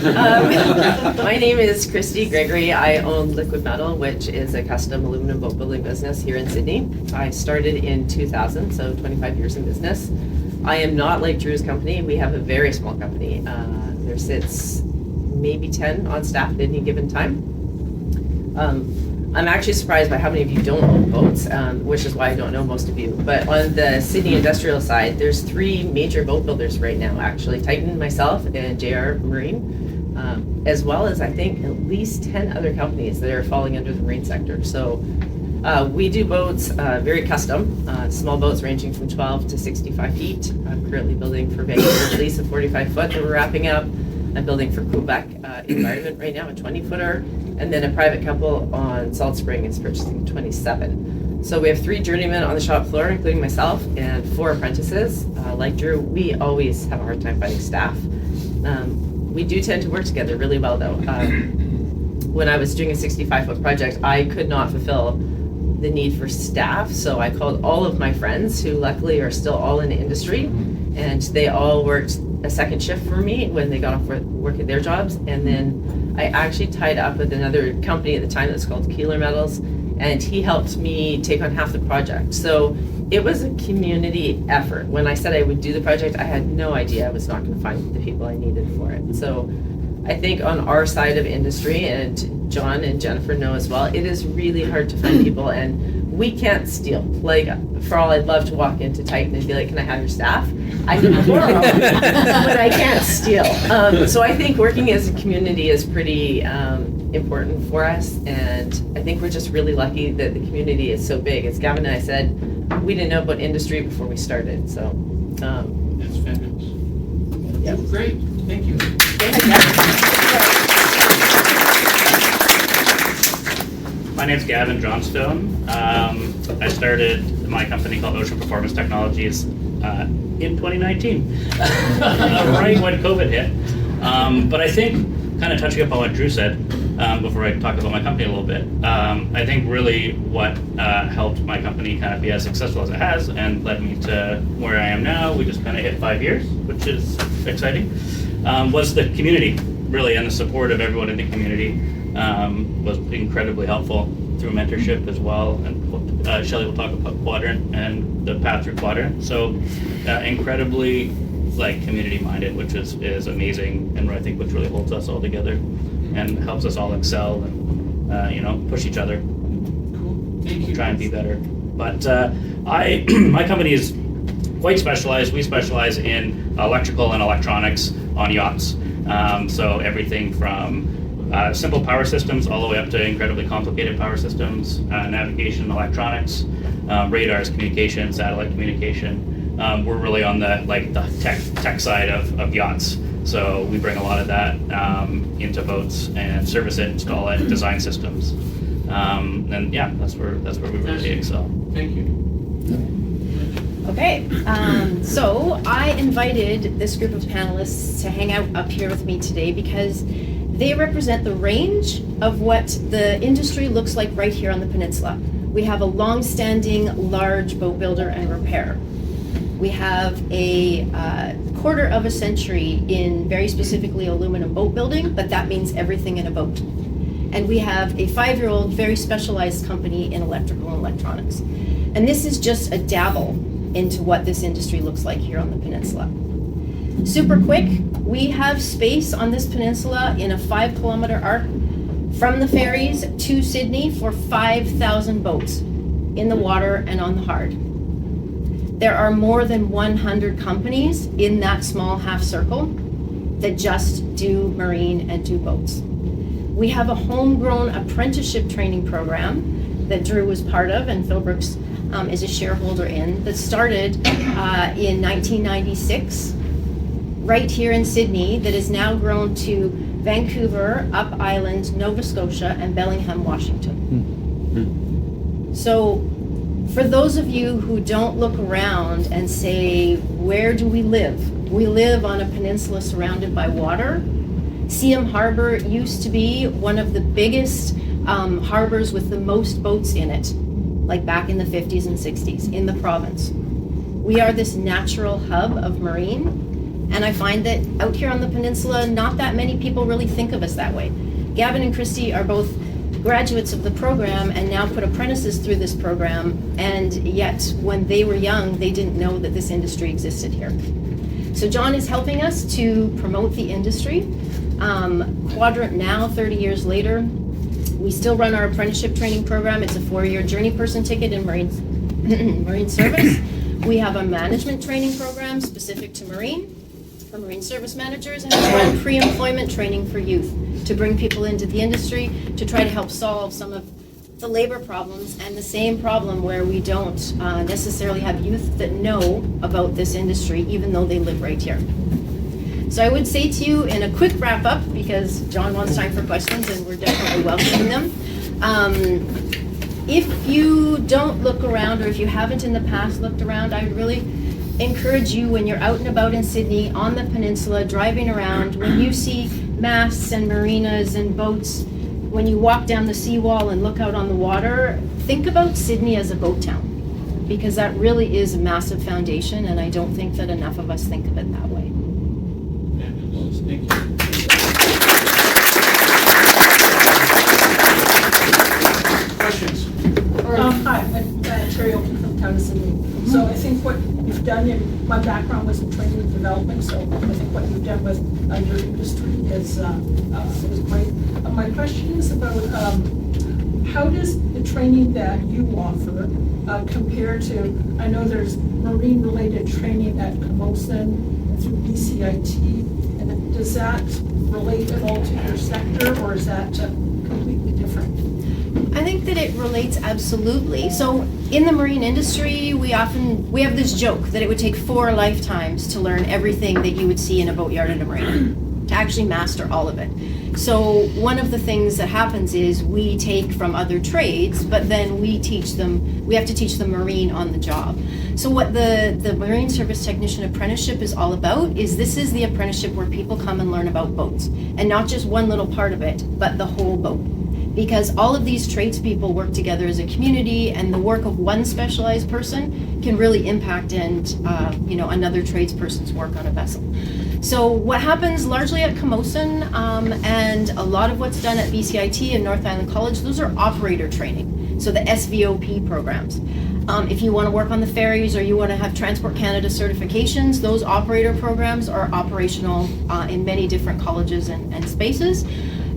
My name is Kristi Gregory. I own Liquid Metal, which is a custom aluminum boat building business here in Sydney. I started in 2000, so 25 years in business. I am not like Drew's company. We have a very small company. There sits maybe 10 on staff at any given time. I'm actually surprised by how many of you don't own boats, which is why I don't know most of you. But on the Sydney industrial side, there's 3 major boat builders right now, actually. Titan, myself, and JR Marine, as well as I think at least 10 other companies that are falling under the marine sector. So we do boats, very custom, small boats ranging from 12 to 65 feet. I'm currently building for Vancouver Release a 45 foot that we're wrapping up. I'm building for Quebec Environment right now, a 20-footer. And then a private couple on Salt Spring is purchasing 27. So we have 3 journeymen on the shop floor, including myself, and 4 apprentices. Like Drew, we always have a hard time finding staff. We do tend to work together really well, though. When I was doing a 65-foot project, I could not fulfill the need for staff, so I called all of my friends, who luckily are still all in the industry, and they all worked a second shift for me when they got off work at their jobs. And then I actually tied up with another company at the time that's called Keeler Metals, and he helped me take on half the project. So it was a community effort. When I said I would do the project, I had no idea I was not going to find the people I needed for it. So I think on our side of industry, and John and Jennifer know as well, it is really hard to find people, and we can't steal. Like, for all, I'd love to walk into Titan and be like, can I have your staff? I can borrow, but I can't steal. So I think working as a community is pretty important for us, and I think we're just really lucky that the community is so big. As Gavin and I said, we didn't know about industry before we started, so. That's fabulous. Yeah. Great, thank you. My name's Gavin Johnstone. I started my company called Ocean Performance Technologies in 2019, right when COVID hit. But I think, kind of touching up on what Drew said, before I talk about my company a little bit, I think really what helped my company kind of be as successful as it has and led me to where I am now, we just kind of hit 5 years, which is exciting, was the community, really, and the support of everyone in the community was incredibly helpful through mentorship as well. And Shelley will talk about Quadrant and the path through Quadrant. So incredibly community minded, which is amazing, and I think which really holds us all together and helps us all excel and push each other. Cool. Thank you. Try and be better. But my company is quite specialized. We specialize in electrical and electronics on yachts. So everything from simple power systems all the way up to incredibly complicated power systems, navigation, electronics, radars, communication, satellite communication. We're really on the tech side of yachts. So we bring a lot of that into boats and service it, install it, design systems. And yeah, that's where we really excel. Thank you. Okay, so I invited this group of panelists to hang out up here with me today because they represent the range of what the industry looks like right here on the peninsula. We have a long-standing large boat builder and repairer. We have a quarter of a century in very specifically aluminum boat building, but that means everything in a boat. And we have a 5-year-old very specialized company in electrical and electronics. And this is just a dabble into what this industry looks like here on the peninsula. Super quick, we have space on this peninsula in a 5-kilometer arc from the ferries to Sidney for 5,000 boats in the water and on the hard. There are more than 100 companies in that small half circle that just do marine and do boats. We have a homegrown apprenticeship training program that Drew was part of and Phil Brooks is a shareholder in, that started in 1996 right here in Sydney, that is now grown to Vancouver, Up Island, Nova Scotia, and Bellingham, Washington. So for those of you who don't look around and say, where do we live? We live on a peninsula surrounded by water. Seaham Harbor used to be one of the biggest harbors with the most boats in it, like back in the 50s and 60s in the province. We are this natural hub of marine, And I find that out here on the peninsula, not that many people really think of us that way. Gavin and Kristi are both graduates of the program and now put apprentices through this program, and yet when they were young, they didn't know that this industry existed here. So John is helping us to promote the industry. Quadrant now, 30 years later, we still run our apprenticeship training program. It's a 4-year journey person ticket in marine service. We have a management training program specific to marine, for marine service managers, and we run pre-employment training for youth to bring people into the industry to try to help solve some of the labor problems and the same problem where we don't necessarily have youth that know about this industry even though they live right here. So I would say to you in a quick wrap up, because John wants time for questions and we're definitely welcoming them. If you don't look around, or if you haven't in the past looked around, I would really encourage you when you're out and about in Sydney, on the peninsula, driving around, when you see masts and marinas and boats, when you walk down the seawall and look out on the water, think about Sydney as a boat town, because that really is a massive foundation, and I don't think that enough of us think of it that way. Fabulous. Thank you. Questions? Hi, I'm Terry Oaken from town of Sidney. So I think what you've done, my background was in training and development, so I think what you've done with your industry is great. My question is about how does the training that you offer compare to, I know there's marine-related training at Camosun through BCIT, and does that relate at all to your sector, or is that completely different? I think that it relates absolutely. So in the marine industry, we have this joke that it would take 4 lifetimes to learn everything that you would see in a boatyard and a marina, to actually master all of it. So one of the things that happens is we take from other trades, but then we have to teach them marine on the job. So what the Marine Service Technician Apprenticeship is all about is this is the apprenticeship where people come and learn about boats, and not just one little part of it, but the whole boat. Because all of these tradespeople work together as a community, and the work of one specialized person can really impact another tradesperson's work on a vessel. So what happens largely at Camosun and a lot of what's done at BCIT and North Island College, those are operator training, so the SVOP programs. If you want to work on the ferries or you want to have Transport Canada certifications, those operator programs are operational in many different colleges and spaces.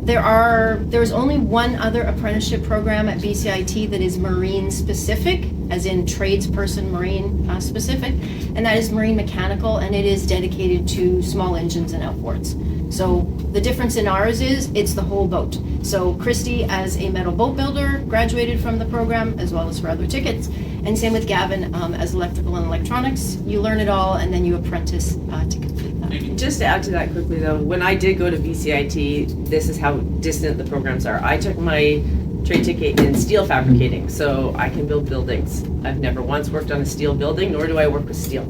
There's only one other apprenticeship program at BCIT that is marine specific, as in tradesperson marine specific, and that is marine mechanical, and it is dedicated to small engines and outboards. So the difference in ours is it's the whole boat. So Kristi, as a metal boat builder, graduated from the program as well as for other tickets, and same with Gavin as electrical and electronics. You learn it all and then you apprentice to complete that. Just to add to that quickly though, when I did go to BCIT, this is how distant the programs are. I took my trade ticket in steel fabricating, so I can build buildings. I've never once worked on a steel building, nor do I work with steel.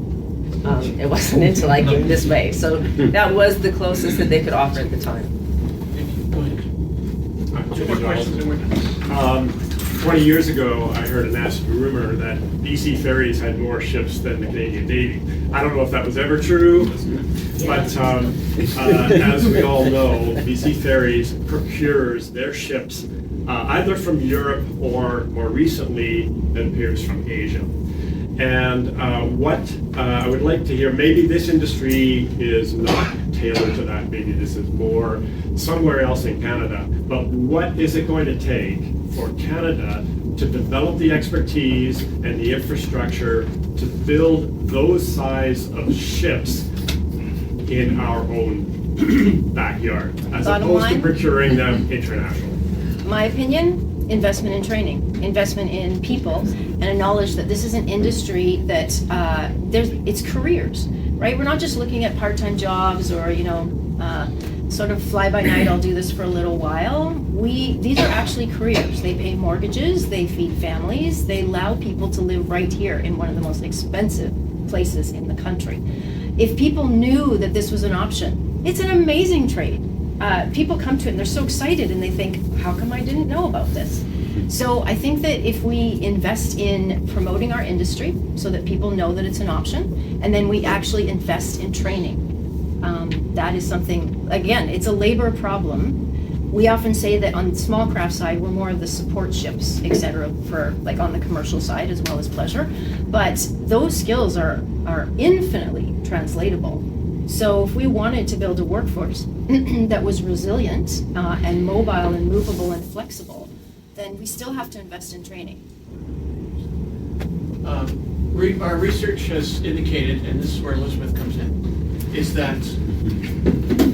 It wasn't until I came this way. So that was the closest that they could offer at the time. Thank you. Go ahead. 2 more questions and we're done. 20 years ago, I heard a nasty rumor that BC Ferries had more ships than the Canadian Navy. I don't know if that was ever true, but as we all know, BC Ferries procures their ships either from Europe or more recently, it appears, from Asia. And what I would like to hear, maybe this industry is not tailored to that, maybe this is more somewhere else in Canada, but what is it going to take for Canada to develop the expertise and the infrastructure to build those size of ships in our own backyard, as opposed to procuring them internationally? My opinion, investment in training, investment in people, and a knowledge that this is an industry that it's careers, right? We're not just looking at part-time jobs or sort of fly by night. I'll do this for a little while. These are actually careers. They pay mortgages, they feed families, they allow people to live right here in one of the most expensive places in the country. If people knew that this was an option, it's an amazing trade. People come to it and they're so excited and they think, how come I didn't know about this? So I think that if we invest in promoting our industry so that people know that it's an option, and then we actually invest in training, That is something, again, it's a labor problem. We often say that on the small craft side, we're more of the support ships, et cetera, for like on the commercial side as well as pleasure. But those skills are infinitely translatable. So if we wanted to build a workforce that was resilient and mobile and movable and flexible, then we still have to invest in training. Our research has indicated, and this is where Elizabeth comes in, is that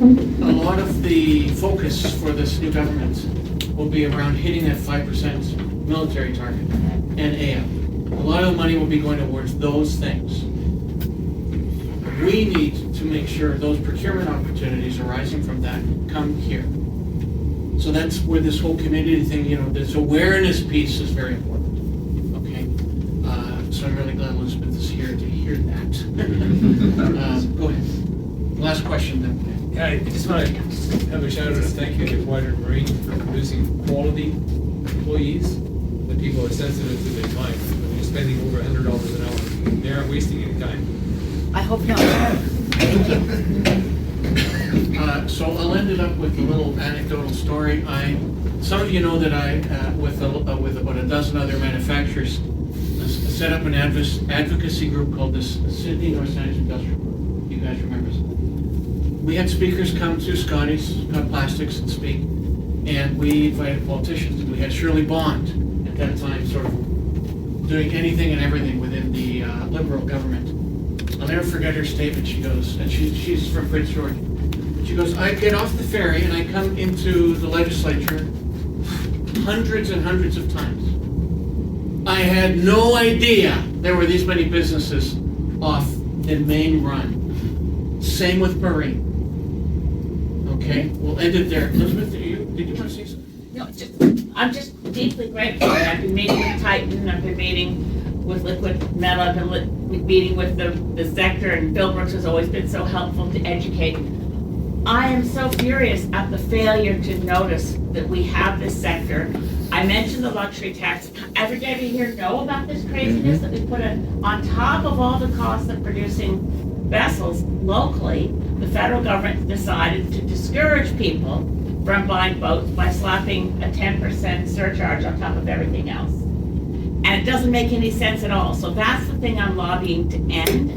a lot of the focus for this new government will be around hitting that 5% military target and AM. A lot of the money will be going towards those things. We need to make sure those procurement opportunities arising from that come here. So that's where this whole community thing, this awareness piece is very important. Okay? So I'm really glad Elizabeth is here to hear that. Go ahead. Last question then. Yeah, I just want to have a shout out and thank you to Quadrant Marine for producing quality employees, that people are sensitive to their time. When you're spending over $100 an hour, they aren't wasting any time. I hope not. Thank you. So I'll end it up with a little anecdotal story. Some of you know that I, with about a dozen other manufacturers, set up an advocacy group called the Sidney Saanich Industrial Group. You guys remember this? We had speakers come to Scotty's Plastics and speak, and we invited politicians. We had Shirley Bond at that time, sort of doing anything and everything within the Liberal government. I'll never forget her statement. She goes, and she's from Prince George. She goes, I get off the ferry and I come into the legislature hundreds and hundreds of times. I had no idea there were these many businesses off the main run. Same with Marine. Okay, we'll end it there. Elizabeth, did you want to say something? No, I'm just deeply grateful. I've been meeting with Titan, I've been meeting with Liquid Metal, I've been meeting with the sector, and Bill Brooks has always been so helpful to educate. I am so furious at the failure to notice that we have this sector. I mentioned the luxury tax. Everybody here know about this craziness that we put on top of all the costs of producing vessels locally. The federal government decided to discourage people from buying boats by slapping a 10% surcharge on top of everything else. And it doesn't make any sense at all. So that's the thing I'm lobbying to end.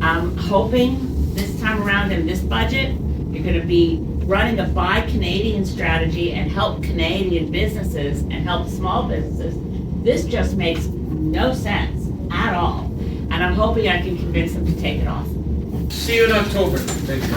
I'm hoping this time around in this budget, you're going to be running a Buy Canadian strategy and help Canadian businesses and help small businesses. This just makes no sense at all. And I'm hoping I can convince them to take it off. See you in October. Thank you.